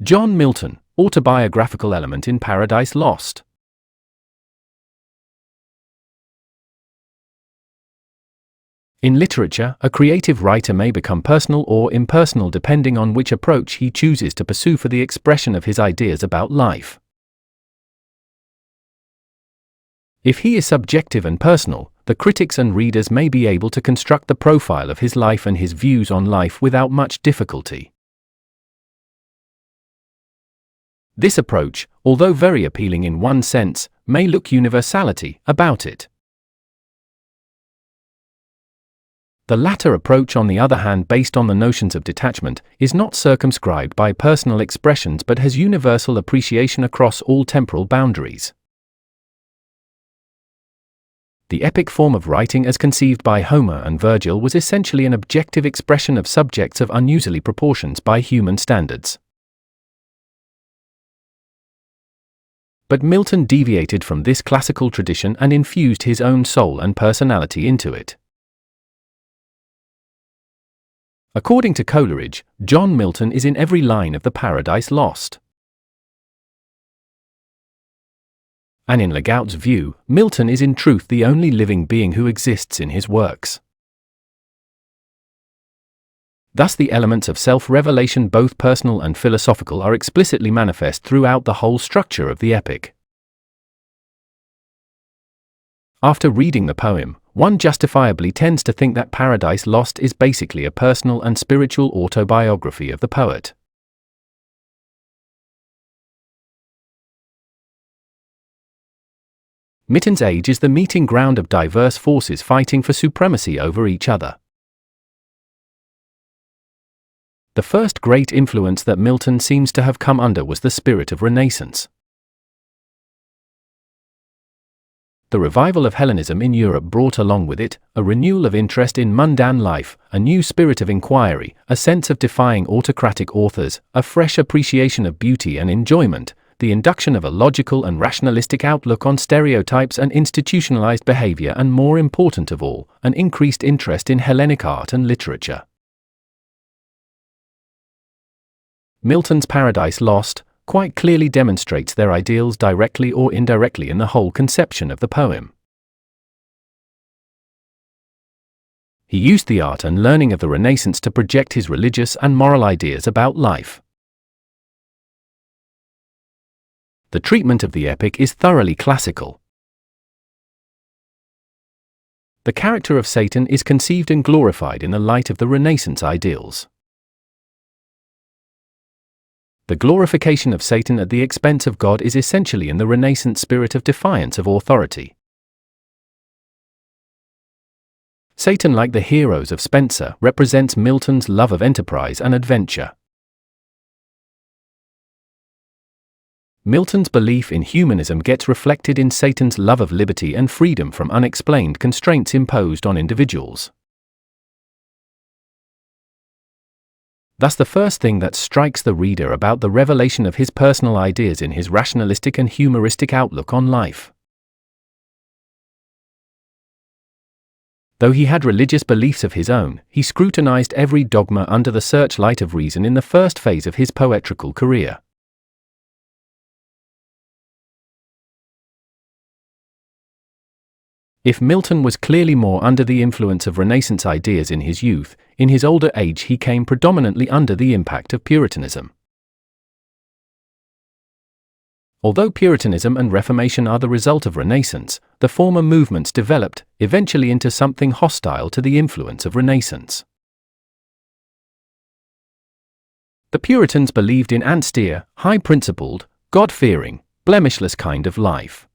John Milton, Autobiographical Element in Paradise Lost. In literature, a creative writer may become personal or impersonal depending on which approach he chooses to pursue for the expression of his ideas about life. If he is subjective and personal, the critics and readers may be able to construct the profile of his life and his views on life without much difficulty. This approach, although very appealing in one sense, may look universality about it. The latter approach, on the other hand, based on the notions of detachment, is not circumscribed by personal expressions but has universal appreciation across all temporal boundaries. The epic form of writing as conceived by Homer and Virgil was essentially an objective expression of subjects of unusual proportions by human standards. But Milton deviated from this classical tradition and infused his own soul and personality into it. According to Coleridge, John Milton is in every line of the Paradise Lost. And in Legaut's view, Milton is in truth the only living being who exists in his works. Thus the elements of self-revelation, both personal and philosophical, are explicitly manifest throughout the whole structure of the epic. After reading the poem, one justifiably tends to think that Paradise Lost is basically a personal and spiritual autobiography of the poet. Milton's age is the meeting ground of diverse forces fighting for supremacy over each other. The first great influence that Milton seems to have come under was the spirit of Renaissance. The revival of Hellenism in Europe brought along with it a renewal of interest in mundane life, a new spirit of inquiry, a sense of defying autocratic authors, a fresh appreciation of beauty and enjoyment, the induction of a logical and rationalistic outlook on stereotypes and institutionalized behavior, and, more important of all, an increased interest in Hellenic art and literature. Milton's Paradise Lost quite clearly demonstrates their ideals directly or indirectly in the whole conception of the poem. He used the art and learning of the Renaissance to project his religious and moral ideas about life. The treatment of the epic is thoroughly classical. The character of Satan is conceived and glorified in the light of the Renaissance ideals. The glorification of Satan at the expense of God is essentially in the Renaissance spirit of defiance of authority. Satan, like the heroes of Spenser, represents Milton's love of enterprise and adventure. Milton's belief in humanism gets reflected in Satan's love of liberty and freedom from unexplained constraints imposed on individuals. Thus the first thing that strikes the reader about the revelation of his personal ideas in his rationalistic and humoristic outlook on life. Though he had religious beliefs of his own, he scrutinized every dogma under the searchlight of reason in the first phase of his poetical career. If Milton was clearly more under the influence of Renaissance ideas in his youth, in his older age he came predominantly under the impact of Puritanism. Although Puritanism and Reformation are the result of Renaissance, the former movements developed, eventually, into something hostile to the influence of Renaissance. The Puritans believed in an austere, high-principled, God-fearing, blemishless kind of life.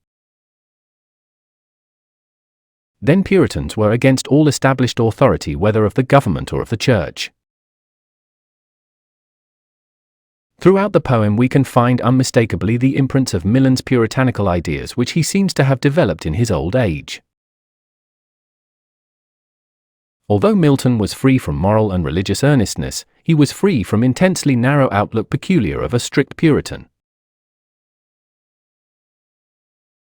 Then Puritans were against all established authority, whether of the government or of the church. Throughout the poem we can find unmistakably the imprints of Milton's puritanical ideas, which he seems to have developed in his old age. Although Milton was free from moral and religious earnestness, he was free from intensely narrow outlook peculiar of a strict Puritan.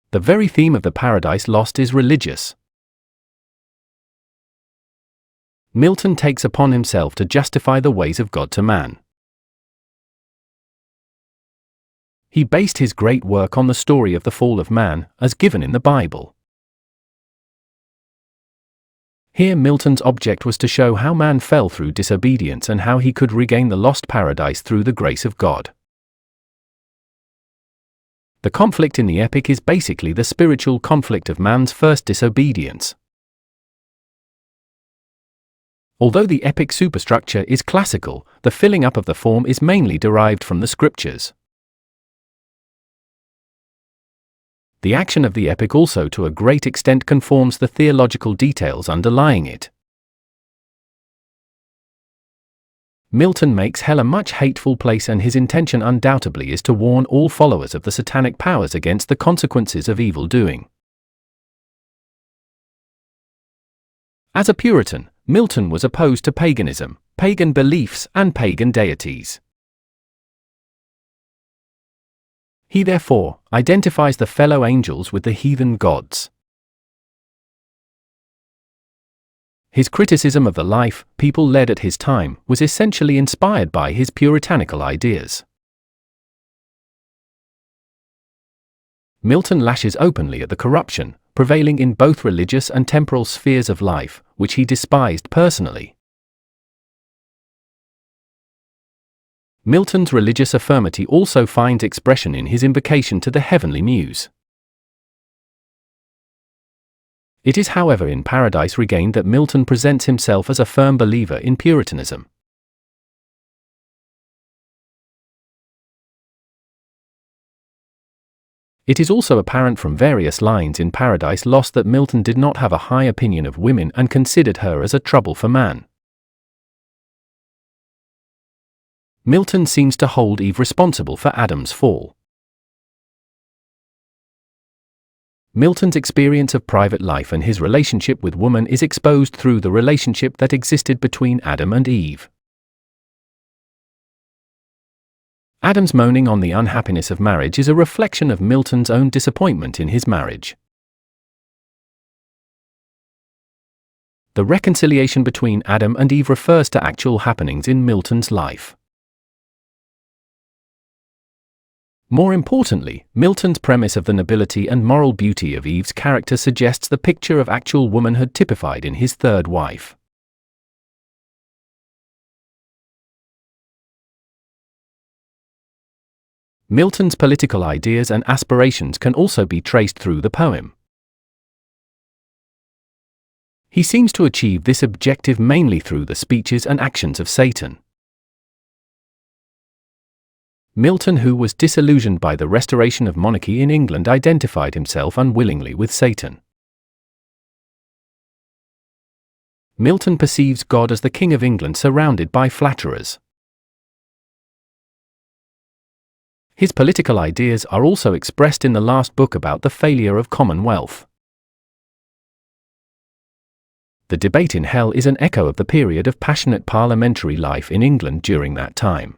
The very theme of the Paradise Lost is religious. Milton takes upon himself to justify the ways of God to man. He based his great work on the story of the fall of man, as given in the Bible. Here Milton's object was to show how man fell through disobedience and how he could regain the lost paradise through the grace of God. The conflict in the epic is basically the spiritual conflict of man's first disobedience. Although the epic superstructure is classical, the filling up of the form is mainly derived from the scriptures. The action of the epic also to a great extent conforms the theological details underlying it. Milton makes hell a much hateful place, and his intention undoubtedly is to warn all followers of the satanic powers against the consequences of evil doing. As a Puritan, Milton was opposed to paganism, pagan beliefs, and pagan deities. He therefore identifies the fellow angels with the heathen gods. His criticism of the life people led at his time was essentially inspired by his puritanical ideas. Milton lashes openly at the corruption prevailing in both religious and temporal spheres of life, which he despised personally. Milton's religious affirmity also finds expression in his invocation to the heavenly muse. It is, however, in Paradise Regained that Milton presents himself as a firm believer in Puritanism. It is also apparent from various lines in Paradise Lost that Milton did not have a high opinion of women and considered her as a trouble for man. Milton seems to hold Eve responsible for Adam's fall. Milton's experience of private life and his relationship with woman is exposed through the relationship that existed between Adam and Eve. Adam's moaning on the unhappiness of marriage is a reflection of Milton's own disappointment in his marriage. The reconciliation between Adam and Eve refers to actual happenings in Milton's life. More importantly, Milton's premise of the nobility and moral beauty of Eve's character suggests the picture of actual womanhood typified in his third wife. Milton's political ideas and aspirations can also be traced through the poem. He seems to achieve this objective mainly through the speeches and actions of Satan. Milton, who was disillusioned by the restoration of monarchy in England, identified himself unwillingly with Satan. Milton perceives God as the King of England surrounded by flatterers. His political ideas are also expressed in the last book about the failure of Commonwealth. The debate in hell is an echo of the period of passionate parliamentary life in England during that time.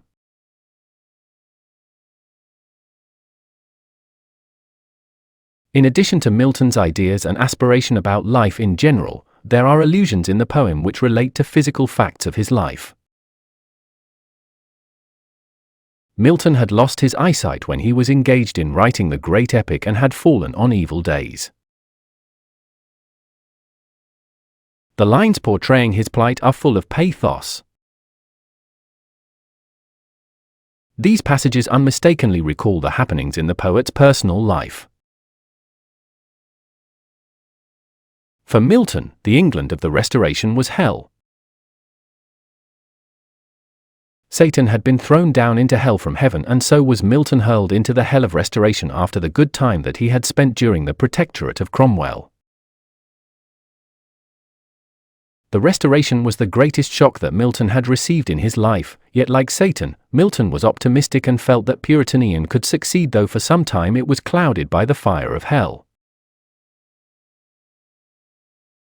In addition to Milton's ideas and aspiration about life in general, there are allusions in the poem which relate to physical facts of his life. Milton had lost his eyesight when he was engaged in writing the great epic and had fallen on evil days. The lines portraying his plight are full of pathos. These passages unmistakably recall the happenings in the poet's personal life. For Milton, the England of the Restoration was hell. Satan had been thrown down into hell from heaven, and so was Milton hurled into the hell of restoration after the good time that he had spent during the protectorate of Cromwell. The Restoration was the greatest shock that Milton had received in his life, yet like Satan, Milton was optimistic and felt that Puritanian could succeed, though for some time it was clouded by the fire of hell.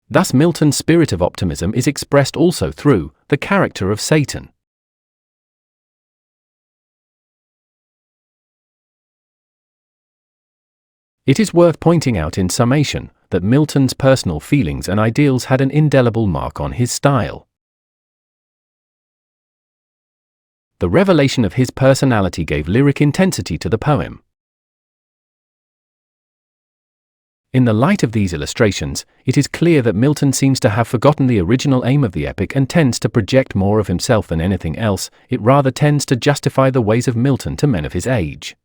Thus Milton's spirit of optimism is expressed also through the character of Satan. It is worth pointing out in summation that Milton's personal feelings and ideals had an indelible mark on his style. The revelation of his personality gave lyric intensity to the poem. In the light of these illustrations, it is clear that Milton seems to have forgotten the original aim of the epic and tends to project more of himself than anything else. It rather tends to justify the ways of Milton to men of his age.